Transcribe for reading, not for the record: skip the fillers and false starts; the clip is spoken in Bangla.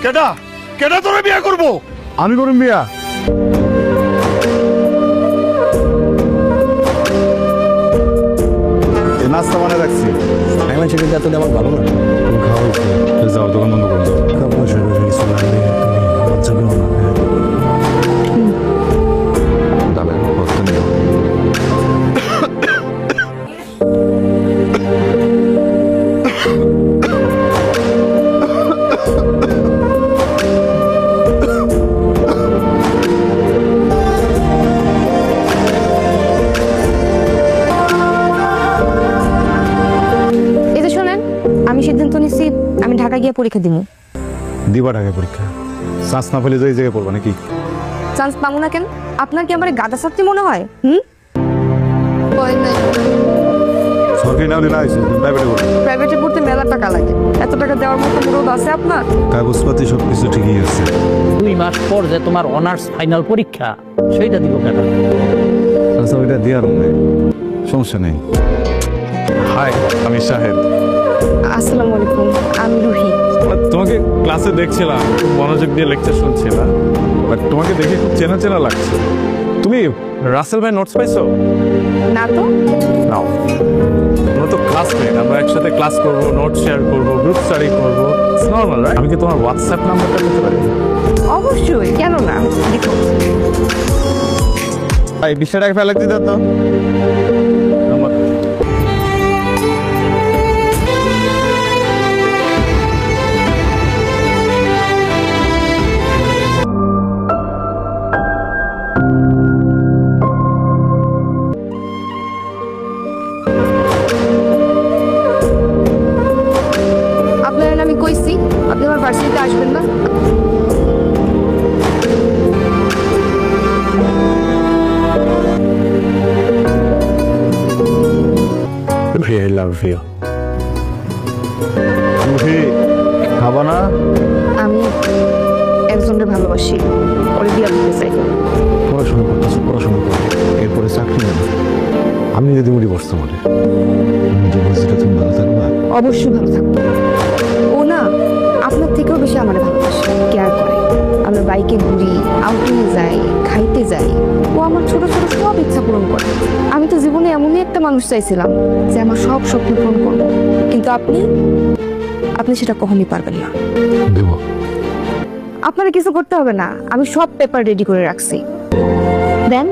কেডা কেডা তোরে বিয়া করবো? আমি করুন বিয়া। নাস্তা বানায় রাখছি। আমি মানুষের কিন্তু এত দেওয়া ভালো না। খাওয়া যাও, দোকান বন্ধ করে দাও। আমি সিদ্ধান্ত নিছি আমি ঢাকা গিয়ে পরীক্ষা দিব। দিবা ঢাকায় পরীক্ষা? চান্স না পেলে এই জায়গায় পড়বা নাকি? চান্স পাবো না কেন? আপনার কি আমার গাদা ছাত্রী মনে হয়? সরকারি নাও না আছে, প্রাইভেটে পড়ো। প্রাইভেটে পড়তে মেলা টাকা লাগে, এত টাকা দেওয়ার মতো মুরদ আছে আপনার? কাগজপাতি সবকিছু ঠিকই আছে। 2 মাস পর যে তোমার অনার্স ফাইনাল পরীক্ষা, সেইটা দিব কেন? আচ্ছা ওইটা দেওয়ার সমস্যা নেই। হাই, আমি শাহেদ। আসসালামু আলাইকুম, আমি রুহি। তোমাকে ক্লাসে দেখছিলাম, খুব মনোযোগ দিয়ে লেকচার শুনছিলাম, বাট তোমাকে দেখে খুব চেনা চেনা লাগছে। তুমি রাসেল ভাই নোটস পাইছো? না তো। নাও, আমরা তো ক্লাসমেট, আমরা একসাথে ক্লাস করব, নোট শেয়ার করব, গ্রুপ স্টাডি করব, ইটস নরমাল রাইট? আমি কি তোমার হোয়াটসঅ্যাপ নাম্বারটা দিতে পারি? অবশ্যই, কেন না, দেখো। ভাই 20 টাকা ফেলে দিতে তো। আপনার আমি কইছি আপনি আমার ভার্সিটিতে আসবেন না। I love you. রুহি, খাবা না? আমি একজনকে ভালোবাসি, ওরে বিয়ে করতে চাই। পড়াশোনা করতেছো, পড়াশোনা করো, এরপরে চাকরি নেবে। আমি যদি মুড়ি বসতে পারি, তুমি ভালো থাকবা? অবশ্যই ভালো থাকবো। ও না আপনার থেকেও বেশি আমার ভালোবাসে, কেয়ার করে। আমরা বাইকে ঘুরি, আউটিংয়ে যাই, খাইতে যাই, ও আমার ছোট ছোট সব ইচ্ছা পূরণ করে। আমি তো জীবনে এমনই একটা মানুষ চাইছিলাম যে আমার সব স্বপ্ন পূরণ করবো, কিন্তু আপনি সেটা কখনই পারবেন না। দেব। আপনারা কিছু করতে হবে না, আমি সব পেপার রেডি করে রাখছি। দেন